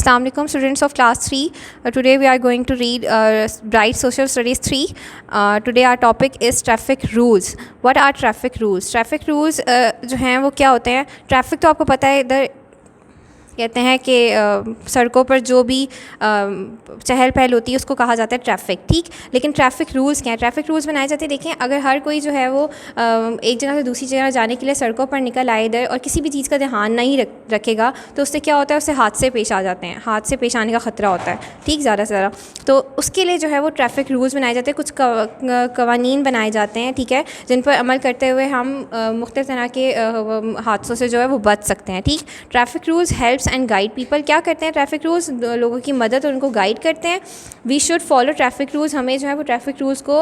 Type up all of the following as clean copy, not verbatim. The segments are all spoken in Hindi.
Assalamu alaikum students of class 3. Today we are going to read Bright Social Studies 3. Today our topic is traffic rules. What are traffic rules? Traffic rules जो हैं वो क्या होते हैं? ट्रैफिक तो आपको पता है, इधर कहते हैं कि सड़कों पर जो भी चहल पहल होती है उसको कहा जाता है ट्रैफिक, ठीक। लेकिन ट्रैफिक रूल्स क्या हैं? ट्रैफिक रूल्स बनाए जाते हैं, देखें, अगर हर कोई जो है वो एक जगह से दूसरी जगह जाने के लिए सड़कों पर निकल आए इधर और किसी भी चीज़ का ध्यान नहीं रखेगा तो उससे क्या होता है, उससे हादसे पेश आ जाते हैं, हादसे पेश आने का ख़तरा होता है, ठीक, ज़्यादा से ज़्यादा। तो उसके लिए जो है वो ट्रैफिक रूल्स बनाए जाते हैं, कुछ कवानीन बनाए जाते हैं, ठीक है, जिन पर अमल करते हुए हम मुख्तलिफ़ तरह के हादसों से जो है वो बच सकते हैं, ठीक। Traffic rules helps and guide people. क्या करते हैं ट्रैफिक रूल्स? लोगों की मदद और उनको गाइड करते हैं। We should follow traffic rules, हमें जो है वो ट्रैफिक रूल्स को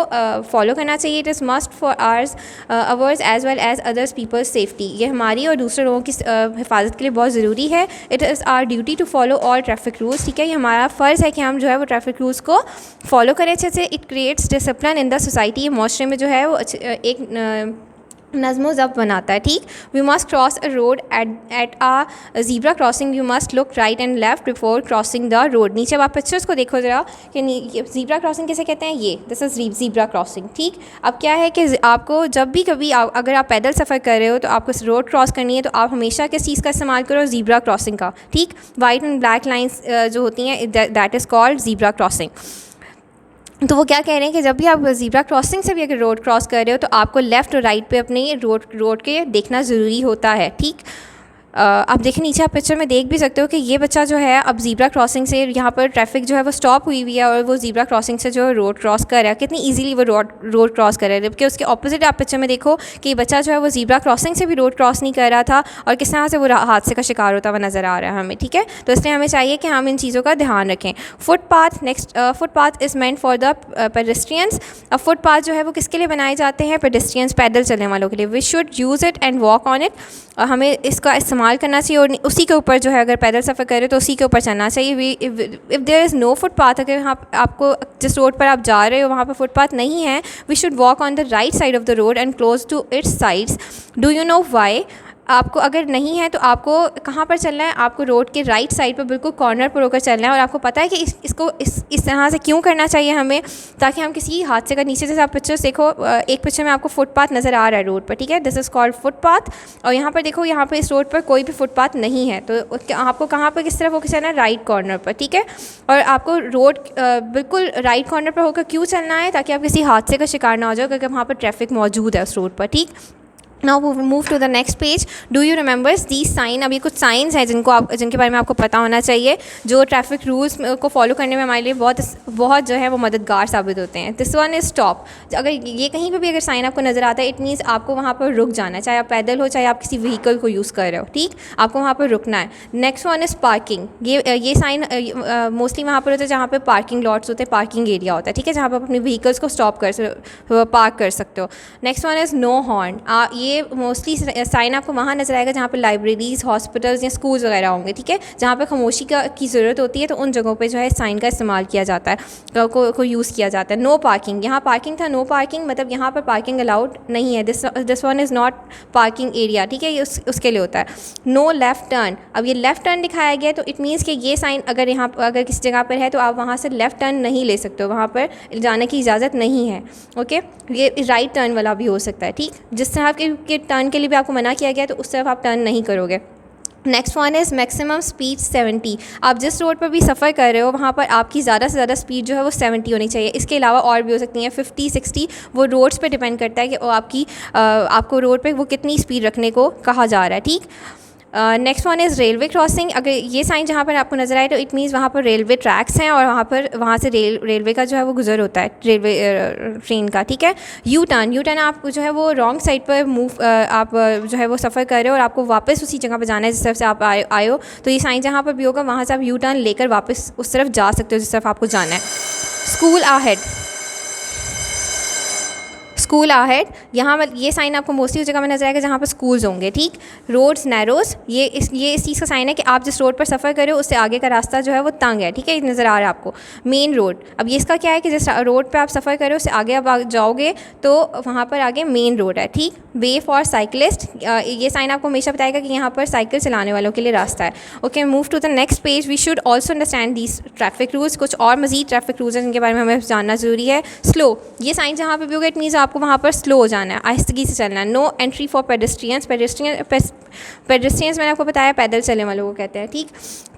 फॉलो करना चाहिए। It is must for ours as well as others peoples safety, ये हमारी और दूसरे लोगों की हिफाजत के लिए बहुत ज़रूरी है। It is our duty to follow all traffic rules, ठीक है, ये हमारा फ़र्ज़ है कि हम जो है वो ट्रैफिक रूल्स को फॉलो करें अच्छे से। It creates discipline in the society, माशरे में जो है वो एक नज़्म ज़ब्त बनाता है, ठीक। We must cross a road at a zebra crossing, you must look right and left before crossing the road. नीचे आप पिक्चर्स को देखो ज़रा कि ज़ीब्रा क्रॉसिंग किसे कहते हैं, ये दिस इज़ ज़ीब्रा क्रॉसिंग, ठीक। अब क्या है कि आपको जब भी कभी अगर आप पैदल सफ़र कर रहे हो तो आपको रोड क्रॉस करनी है तो आप हमेशा किस चीज़ का इस्तेमाल करो, ज़ीब्रा क्रॉसिंग का, ठीक। वाइट एंड ब्लैक लाइन्स जो होती हैं that is called zebra crossing. तो वो क्या कह रहे हैं कि जब भी आप ज़ीब्रा क्रॉसिंग से भी अगर रोड क्रॉस कर रहे हो तो आपको लेफ़्ट और राइट पे अपने रोड के देखना ज़रूरी होता है, ठीक। आप देखें नीचे आप पिक्चर में देख भी सकते हो कि ये बच्चा जो है अब ज़ीब्रा क्रॉसिंग से यहाँ पर ट्रैफिक जो है वो स्टॉप हुई हुई है और वो ज़ीब्रा क्रॉसिंग से जो है रोड क्रॉस कर रहा है, कितनी इजीली वो रोड क्रॉस कर रहा है। जबकि उसके ऑपोजिट आप पिक्चर में देखो कि ये बच्चा जो है वो ज़ीब्रा क्रॉसिंग से भी रोड क्रॉस नहीं कर रहा था और किस तरह से वो हादसे का शिकार होता हुआ नज़र आ रहा है हमें, ठीक है। तो इसलिए हमें चाहिए कि हम इन चीज़ों का ध्यान रखें। Footpath, next, footpath is meant for the pedestrians. अब फुटपाथ जो है वो किसके लिए बनाए जाते हैं? पेडेस्ट्रियंस, पैदल चलने वालों के लिए। We should use it and walk on it, हमें इसका इस्तेमाल करना चाहिए और उसी के ऊपर जो है अगर पैदल सफ़र करें तो उसी के ऊपर चलना चाहिए। If there is no footpath, अगर यहाँ आपको जिस रोड पर आप जा रहे हो वहाँ पर फुटपाथ नहीं है, we should walk on the right side of the road and close to its sides. Do you know why? आपको अगर नहीं है तो आपको कहाँ पर चलना है? आपको रोड के राइट साइड पर बिल्कुल कॉर्नर पर होकर चलना है। और आपको पता है कि इसको इस तरह से क्यों करना चाहिए हमें, ताकि हम किसी हादसे का, नीचे जैसे आप पिक्चर्स देखो, एक पिक्चर में आपको फुटपाथ नज़र आ रहा है रोड पर, ठीक है, दिस इज़ कॉल्ड फुटपाथ। और यहाँ पर देखो, यहाँ पर इस रोड पर कोई भी फुटपाथ नहीं है, तो आपको कहाँ पर किस तरफ होकर चलना है? राइट कॉर्नर पर, ठीक है। और आपको रोड बिल्कुल राइट कॉर्नर पर होकर क्यों चलना है? ताकि आप किसी हादसे का शिकार ना हो जाओ, क्योंकि वहाँ पर ट्रैफिक मौजूद है उस रोड पर, ठीक। Now we move to the next page. Do you remember these sign? अब ये कुछ साइंस हैं जिनके बारे में आपको पता होना चाहिए, जो ट्रैफिक रूल्स को फॉलो करने में हमारे लिए बहुत जो है वो मददगार साबित होते हैं। This one is stop. अगर ये कहीं पर भी अगर साइन आपको नज़र आता है, इट मीन्स आपको वहाँ पर रुक जाना है, चाहे आप पैदल हो चाहे आप किसी व्हीकल को यूज़ कर रहे हो, ठीक, आपको वहाँ पर रुकना है। Next one is parking. ये साइन मोस्टली वहाँ पर होता है जहाँ पर पार्किंग लॉट्स होते हैं, पार्किंग एरिया होता है, ठीक है, जहाँ पर अपने व्हीकल्स को पार्क कर सकते हो। Next one is no horn. ये मोस्टली साइन आपको वहाँ नज़र आएगा जहाँ पर लाइब्रेरीज़, हॉस्पिटल्स या स्कूल्स वगैरह होंगे, ठीक है, जहाँ पर खामोशी की ज़रूरत होती है, तो उन जगहों पे जो है साइन का इस्तेमाल किया जाता है, को यूज़ किया जाता है। नो पार्किंग, यहाँ पार्किंग था, नो पार्किंग मतलब यहाँ पर पार्किंग अलाउड नहीं है, this one is not parking area, ठीक है, ये उसके लिए होता है। No left turn. अब ये लेफ़्ट टर्न दिखाया गया तो इट मीन्स कि ये साइन अगर किसी जगह पर है तो आप वहाँ से लेफ़्ट टर्न नहीं ले सकते हो, वहाँ पर जाने की इजाज़त नहीं है, ओके। ये राइट टर्न वाला भी हो सकता है, ठीक, जिस तरह के टर्न के लिए भी आपको मना किया गया तो उस तरफ आप टर्न नहीं करोगे। Next one is maximum speed 70। आप जिस रोड पर भी सफ़र कर रहे हो वहाँ पर आपकी ज़्यादा से ज़्यादा स्पीड जो है वो 70 होनी चाहिए। इसके अलावा और भी हो सकती हैं 50, 60, वो रोड्स पे डिपेंड करता है कि आपको रोड पे वो कितनी स्पीड रखने को कहा जा रहा है, ठीक। Next one is railway crossing. अगर ये साइन जहाँ पर आपको नज़र आए तो इट मीन्स वहाँ पर रेलवे ट्रैक्स हैं और वहाँ से रेलवे का जो है वो गुजर होता है, रेलवे ट्रेन का, ठीक है। यू टर्न आप जो है वो रॉन्ग साइड पर आप जो है वो सफ़र कर रहे हो और आपको वापस उसी जगह पर जाना है जिस तरफ से आप आए हो, तो ये साइन जहाँ पर भी होगा वहाँ से आप यू टर्न लेकर वापस उस तरफ जा सकते हो जिस तरफ आपको जाना है। स्कूल आहेड, स्कूल आहेड, यहाँ ये साइन आपको मोस्टली उस जगह में नजर आएगा जहाँ पर स्कूल्स होंगे, ठीक। रोड्स नैरोज, ये इस चीज़ का साइन है कि आप जिस रोड पर सफ़र कर रहे हो उससे आगे का रास्ता जो है वो तंग है, ठीक है, नज़र आ रहा है आपको। मेन रोड, अब ये इसका क्या है कि जिस रोड पर आप सफ़र कर रहे हो उससे आगे आप जाओगे तो वहाँ पर आगे मेन रोड है, ठीक। वे फॉर साइकिलिस्ट, ये साइन आपको हमेशा बताएगा कि यहाँ पर साइकिल चलाने वालों के लिए रास्ता है। Okay, move to the next page. We should also understand these traffic rules. कुछ और मजीद ट्रैफिक रूल्स हैं जिनके बारे में हमें जानना ज़रूरी है। स्लो, ये साइन जहाँ पे भी होगा इट मीन्स आपको वहाँ पर स्लो हो जाना है, आहिस्तगी से चलना है। No entry for pedestrians, pedestrians मैंने आपको बताया पैदल चलने वालों को कहते हैं, ठीक,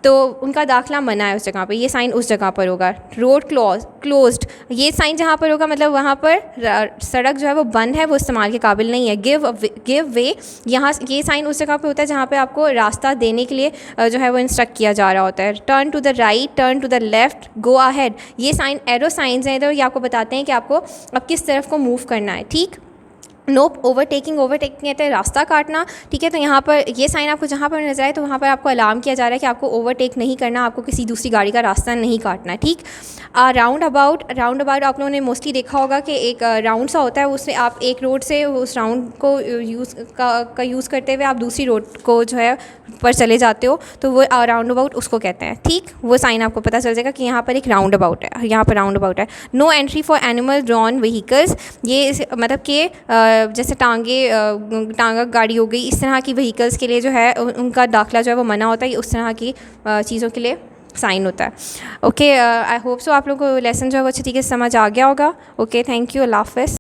तो उनका दाखिला मना है उस जगह पे, ये साइन उस जगह पर होगा। रोड क्लोज्ड, ये साइन जहाँ पर होगा मतलब वहाँ पर सड़क जो है वो बंद है, वो इस्तेमाल के काबिल नहीं है। गिव वे, यहाँ ये साइन उस जगह पे होता है जहाँ पे आपको रास्ता देने के लिए जो है वो इंस्ट्रक्ट किया जा रहा होता है। Turn to the right, turn to the left, go ahead, ये साइन एरो साइंस हैं, तो ये आपको बताते हैं कि आपको अब किस तरफ को मूव करना है, ठीक। नो ओवरटेकिंग कहते हैं रास्ता काटना, ठीक है, तो यहाँ पर ये साइन आपको जहाँ पर नजर आए तो वहाँ पर आपको अलार्म किया जा रहा है कि आपको ओवरटेक नहीं करना, आपको किसी दूसरी गाड़ी का रास्ता नहीं काटना है, ठीक। राउंड अबाउट आप लोगों ने मोस्टली देखा होगा कि एक राउंड सा होता है, उससे आप एक रोड से उस राउंड को यूज़ करते हुए आप दूसरी रोड को जो है पर चले जाते हो, तो वो राउंड अबाउट उसको कहते हैं, ठीक। वो साइन आपको पता चल जाएगा कि यहाँ पर एक राउंड अबाउट है, यहाँ पर राउंड अबाउट है। No entry for animal drawn vehicles, ये मतलब कि जैसे टांगा गाड़ी हो गई, इस तरह की व्हीकल्स के लिए जो है उनका दाखिला जो है वो मना होता है, उस तरह की चीज़ों के लिए साइन होता है। ओके, आई होप सो आप लोगों को लेसन जो है वो अच्छी तरीके से समझ आ गया होगा। ओके, थैंक यू, अल्लाह हाफ़िज़।